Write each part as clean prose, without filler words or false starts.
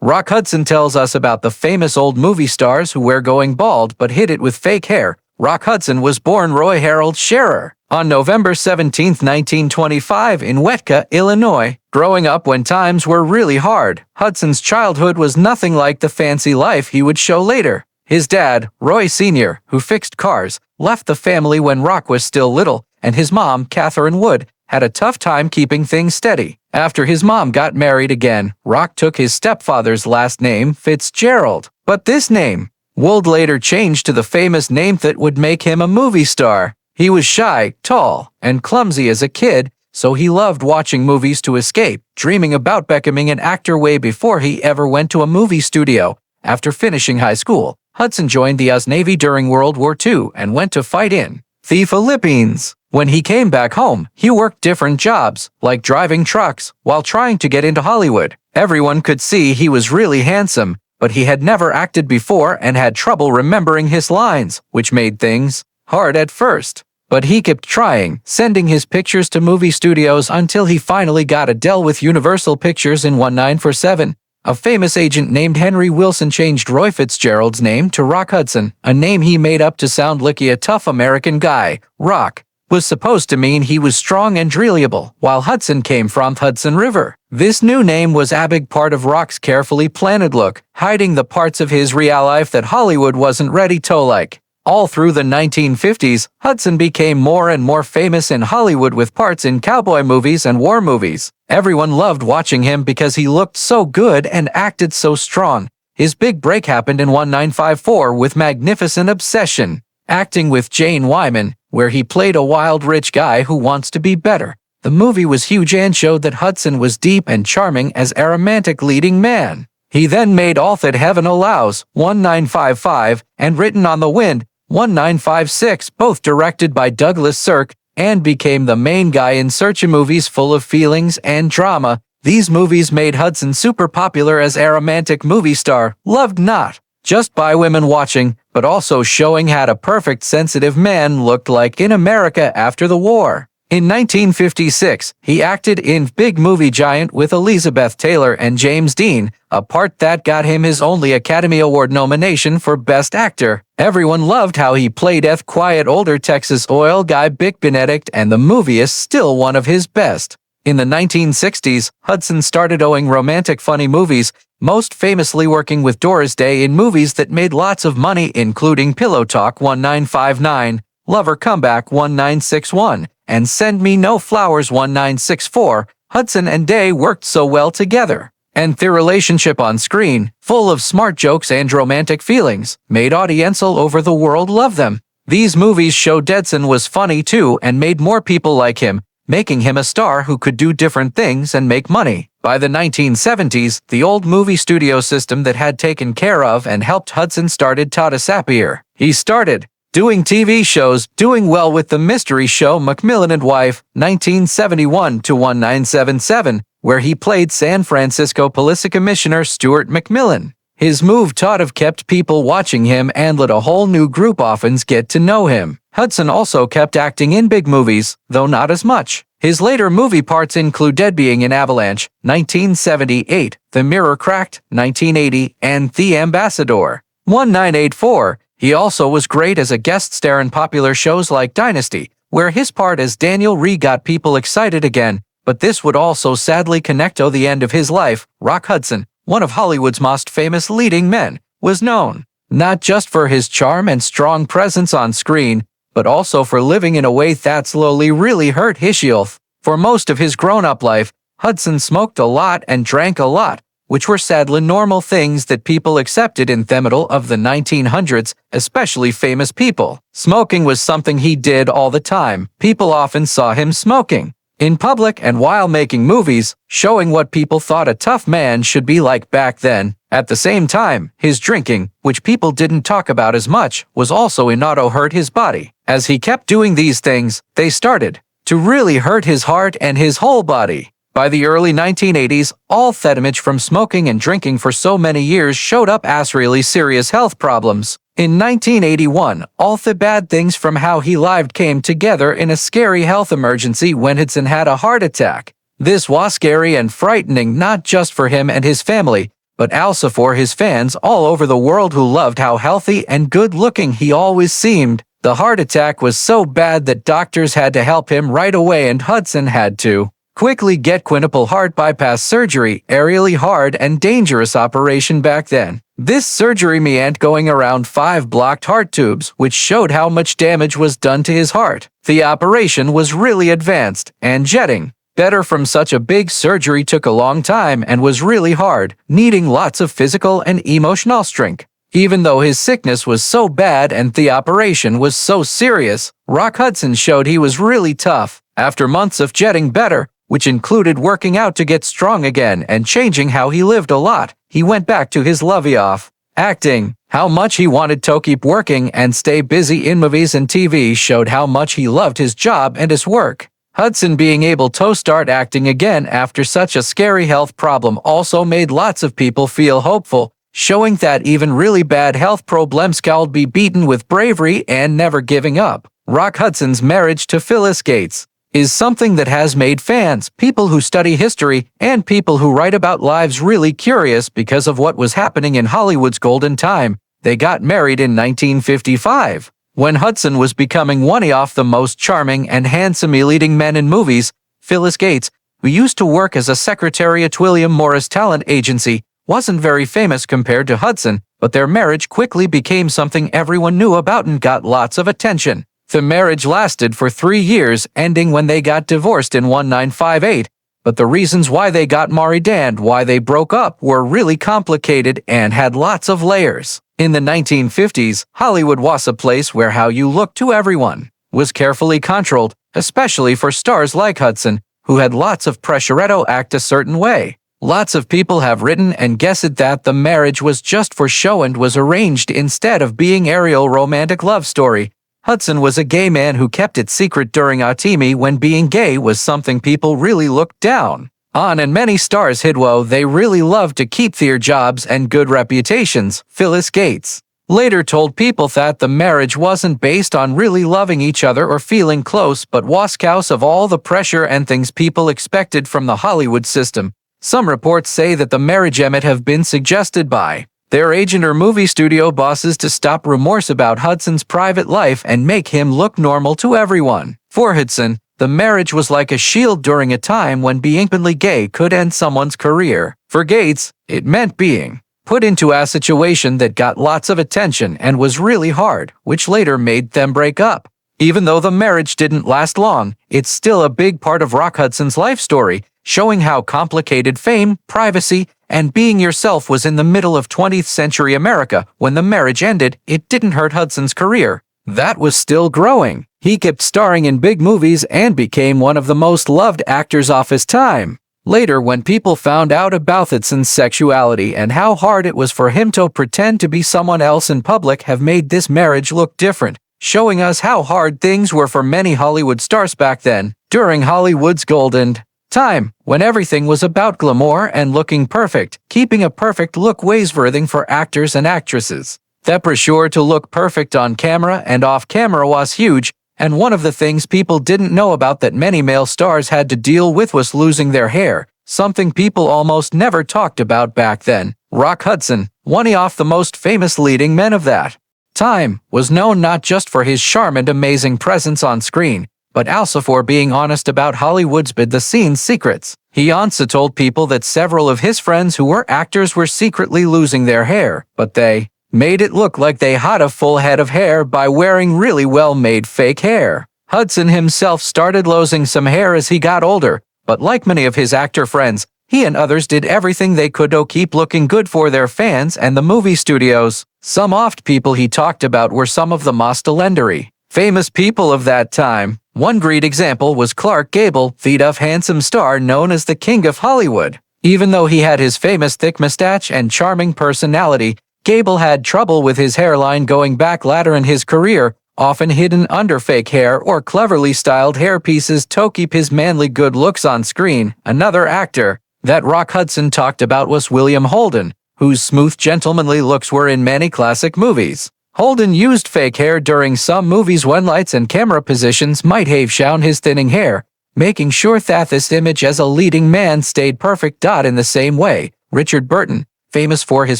Rock Hudson tells us about the famous old movie stars who were going bald but hid it with fake hair. Rock Hudson was born Roy Harold Scherer on November 17, 1925 in Wetka, Illinois. Growing up when times were really hard, Hudson's childhood was nothing like the fancy life he would show later. His dad, Roy Sr., who fixed cars, left the family when Rock was still little, and his mom, Catherine Wood, had a tough time keeping things steady. After his mom got married again, Rock took his stepfather's last name, Fitzgerald. But this name, Wood later changed to the famous name that would make him a movie star. He was shy, tall, and clumsy as a kid, so he loved watching movies to escape, dreaming about becoming an actor way before he ever went to a movie studio. After finishing high school, Hudson joined the US Navy during World War II and went to fight in the Philippines. When he came back home, he worked different jobs, like driving trucks, while trying to get into Hollywood. Everyone could see he was really handsome, but he had never acted before and had trouble remembering his lines, which made things hard at first. But he kept trying, sending his pictures to movie studios until he finally got a deal with Universal Pictures in 1947. A famous agent named Henry Wilson changed Roy Fitzgerald's name to Rock Hudson, a name he made up to sound like a tough American guy. Rock was supposed to mean he was strong and reliable, while Hudson came from Hudson River. This new name was a big part of Rock's carefully planned look, hiding the parts of his real life that Hollywood wasn't ready to like. All through the 1950s, Hudson became more and more famous in Hollywood with parts in cowboy movies and war movies. Everyone loved watching him because he looked so good and acted so strong. His big break happened in 1954 with Magnificent Obsession, acting with Jane Wyman, where he played a wild rich guy who wants to be better. The movie was huge and showed that Hudson was deep and charming as a romantic leading man. He then made All That Heaven Allows, 1955, and Written on the Wind, 1956, both directed by Douglas Sirk, and became the main guy in search of movies full of feelings and drama. These movies made Hudson super popular as a romantic movie star, loved not just by women watching, but also showing how a perfect sensitive man looked like in America after the war. In 1956, he acted in Big Movie Giant with Elizabeth Taylor and James Dean, a part that got him his only Academy Award nomination for Best Actor. Everyone loved how he played a quiet older Texas oil guy Bick Benedict, and the movie is still one of his best. In the 1960s, Hudson started doing romantic funny movies, most famously working with Doris Day in movies that made lots of money, including Pillow Talk 1959, Lover Comeback 1961, and Send Me No Flowers 1964. Hudson and Day worked so well together, and their relationship on screen, full of smart jokes and romantic feelings, made audience all over the world love them. These movies showed Hudson was funny too and made more people like him, making him a star who could do different things and make money. By the 1970s, the old movie studio system that had taken care of and helped Hudson started to disappear. He started doing TV shows, doing well with the mystery show Macmillan and Wife, 1971 to 1977, where he played San Francisco Police Commissioner Stewart Macmillan. His move to have kept people watching him and let a whole new group often get to know him. Hudson also kept acting in big movies, though not as much. His later movie parts include Dead Being in Avalanche, 1978, The Mirror Cracked, 1980, and The Ambassador, 1984. He also was great as a guest star in popular shows like Dynasty, where his part as Daniel Rhee got people excited again, but this would also sadly connect to the end of his life. Rock Hudson, one of Hollywood's most famous leading men, was known not just for his charm and strong presence on screen, but also for living in a way that slowly really hurt his health. For most of his grown-up life, Hudson smoked a lot and drank a lot, which were sadly normal things that people accepted in the middle of the 1900s, especially famous people. Smoking was something he did all the time. People often saw him smoking in public and while making movies, showing what people thought a tough man should be like back then. At the same time, his drinking, which people didn't talk about as much, was also enough to hurt his body. As he kept doing these things, they started to really hurt his heart and his whole body. By the early 1980s, all the damage from smoking and drinking for so many years showed up as really serious health problems. In 1981, all the bad things from how he lived came together in a scary health emergency when Hudson had a heart attack. This was scary and frightening not just for him and his family, But also for his fans all over the world who loved how healthy and good-looking he always seemed. The heart attack was so bad that doctors had to help him right away, and Hudson had to quickly get quintuple heart bypass surgery, a really hard and dangerous operation back then. This surgery meant going around 5 blocked heart tubes, which showed how much damage was done to his heart. The operation was really advanced, and getting better from such a big surgery took a long time and was really hard, needing lots of physical and emotional strength. Even though his sickness was so bad and the operation was so serious, Rock Hudson showed he was really tough. After months of getting better, which included working out to get strong again and changing how he lived a lot, he went back to his love of acting. How much he wanted to keep working and stay busy in movies and TV showed how much he loved his job and his work. Hudson being able to start acting again after such a scary health problem also made lots of people feel hopeful, showing that even really bad health problems could be beaten with bravery and never giving up. Rock Hudson's marriage to Phyllis Gates is something that has made fans, people who study history, and people who write about lives really curious because of what was happening in Hollywood's golden time. They got married in 1955. When Hudson was becoming one of the most charming and handsome leading men in movies, Phyllis Gates, who used to work as a secretary at William Morris Talent Agency, wasn't very famous compared to Hudson, but their marriage quickly became something everyone knew about and got lots of attention. The marriage lasted for 3 years, ending when they got divorced in 1958, but the reasons why they got married and why they broke up were really complicated and had lots of layers. In the 1950s, Hollywood was a place where how you looked to everyone was carefully controlled, especially for stars like Hudson, who had lots of pressure to act a certain way. Lots of people have written and guessed that the marriage was just for show and was arranged instead of being a real romantic love story. Hudson was a gay man who kept it secret during a time when being gay was something people really looked down on, and many stars hid how they really loved to keep their jobs and good reputations. Phyllis Gates later told people that the marriage wasn't based on really loving each other or feeling close, but was cause of all the pressure and things people expected from the Hollywood system. Some reports say that the marriage might have been suggested by their agent or movie studio bosses to stop rumors about Hudson's private life and make him look normal to everyone. For Hudson, the marriage was like a shield during a time when being openly gay could end someone's career. For Gates, it meant being put into a situation that got lots of attention and was really hard, which later made them break up. Even though the marriage didn't last long, it's still a big part of Rock Hudson's life story, showing how complicated fame, privacy, and being yourself was in the middle of 20th century America. When the marriage ended, it didn't hurt Hudson's career. That was still growing. He kept starring in big movies and became one of the most loved actors of his time. Later, when people found out about Hudson's sexuality and how hard it was for him to pretend to be someone else in public, have made this marriage look different, showing us how hard things were for many Hollywood stars back then, during Hollywood's golden time, when everything was about glamour and looking perfect. Keeping a perfect look was everything for actors and actresses. The pressure to look perfect on camera and off camera was huge, and one of the things people didn't know about that many male stars had to deal with was losing their hair, something people almost never talked about back then. Rock Hudson, one of the most famous leading men of that time, was known not just for his charm and amazing presence on screen, but also for being honest about Hollywood's behind-the-scenes secrets. He also told people that several of his friends who were actors were secretly losing their hair, but they made it look like they had a full head of hair by wearing really well-made fake hair. Hudson himself started losing some hair as he got older, but like many of his actor friends, he and others did everything they could to keep looking good for their fans and the movie studios. Some oft people he talked about were some of the most legendary famous people of that time. One great example was Clark Gable, the handsome star known as the King of Hollywood. Even though he had his famous thick mustache and charming personality, Gable had trouble with his hairline going back later in his career, often hidden under fake hair or cleverly styled hairpieces to keep his manly good looks on screen. Another actor that Rock Hudson talked about was William Holden, whose smooth gentlemanly looks were in many classic movies. Holden used fake hair during some movies when lights and camera positions might have shown his thinning hair, making sure that this image as a leading man stayed perfect. In the same way, Richard Burton, famous for his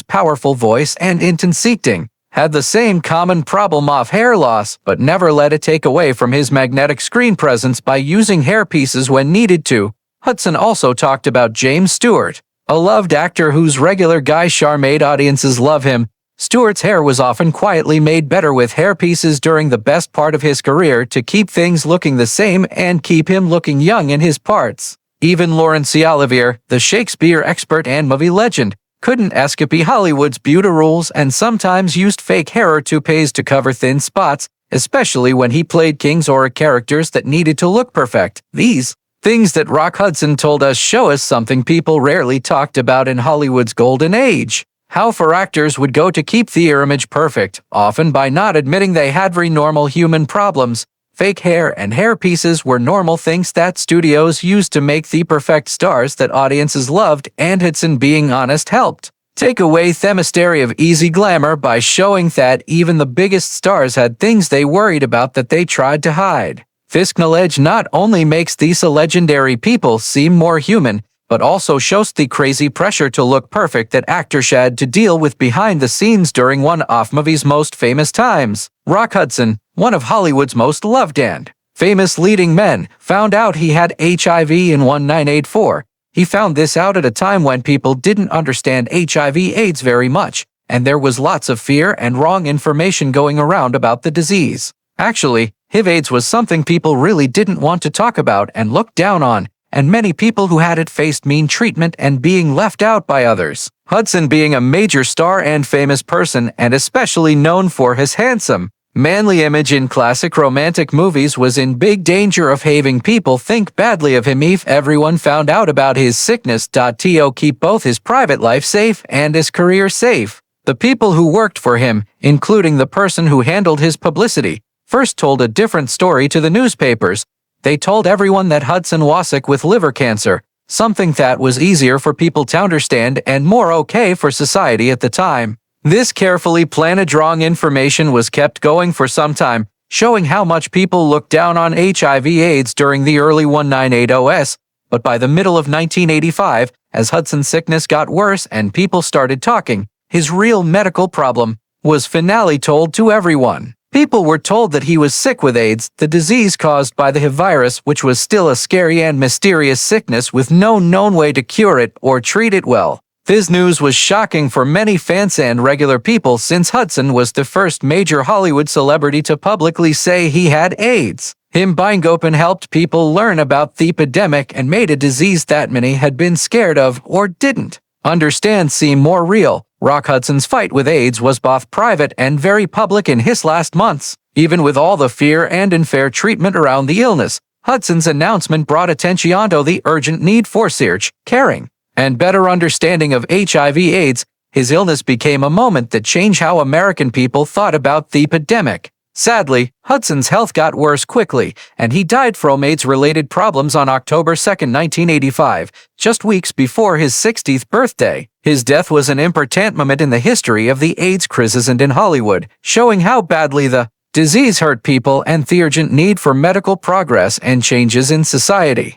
powerful voice and intense acting, had the same common problem of hair loss, but never let it take away from his magnetic screen presence by using hairpieces when needed to. Hudson also talked about James Stewart, a loved actor whose regular guy charm made audiences love him. Stewart's hair was often quietly made better with hairpieces during the best part of his career to keep things looking the same and keep him looking young in his parts. Even Laurence Olivier, the Shakespeare expert and movie legend, couldn't escape Hollywood's beauty rules and sometimes used fake hair or toupees to cover thin spots, especially when he played kings or characters that needed to look perfect. These things that Rock Hudson told us show us something people rarely talked about in Hollywood's golden age: how far actors would go to keep their image perfect, often by not admitting they had very normal human problems. Fake hair and hairpieces were normal things that studios used to make the perfect stars that audiences loved, and Hudson, being honest, helped take away the mystery of easy glamour by showing that even the biggest stars had things they worried about that they tried to hide. This knowledge not only makes these legendary people seem more human, but also shows the crazy pressure to look perfect that actors had to deal with behind the scenes during one of movies' most famous times. Rock Hudson, one of Hollywood's most loved and famous leading men, found out he had HIV in 1984. He found this out at a time when people didn't understand HIV/AIDS very much, and there was lots of fear and wrong information going around about the disease. Actually, HIV/AIDS was something people really didn't want to talk about and look down on, and many people who had it faced mean treatment and being left out by others. Hudson, being a major star and famous person, and especially known for his handsome, manly image in classic romantic movies, was in big danger of having people think badly of him if everyone found out about his sickness. To keep both his private life safe and his career safe, the people who worked for him, including the person who handled his publicity, first told a different story to the newspapers. They told everyone that Hudson was sick with liver cancer, something that was easier for people to understand and more okay for society at the time. This carefully planned wrong information was kept going for some time, showing how much people looked down on HIV/AIDS during the early 1980s, but by the middle of 1985, as Hudson's sickness got worse and people started talking, his real medical problem was finally told to everyone. People were told that he was sick with AIDS, the disease caused by the HIV virus, which was still a scary and mysterious sickness with no known way to cure it or treat it well. This news was shocking for many fans and regular people, since Hudson was the first major Hollywood celebrity to publicly say he had AIDS. Him being open helped people learn about the epidemic and made a disease that many had been scared of or didn't understand seem more real. Rock Hudson's fight with AIDS was both private and very public in his last months. Even with all the fear and unfair treatment around the illness, Hudson's announcement brought attention to the urgent need for research, caring, and better understanding of HIV/AIDS. His illness became a moment that changed how American people thought about the epidemic. Sadly, Hudson's health got worse quickly, and he died from AIDS-related problems on October 2, 1985, just weeks before his 60th birthday. His death was an important moment in the history of the AIDS crisis and in Hollywood, showing how badly the disease hurt people and the urgent need for medical progress and changes in society.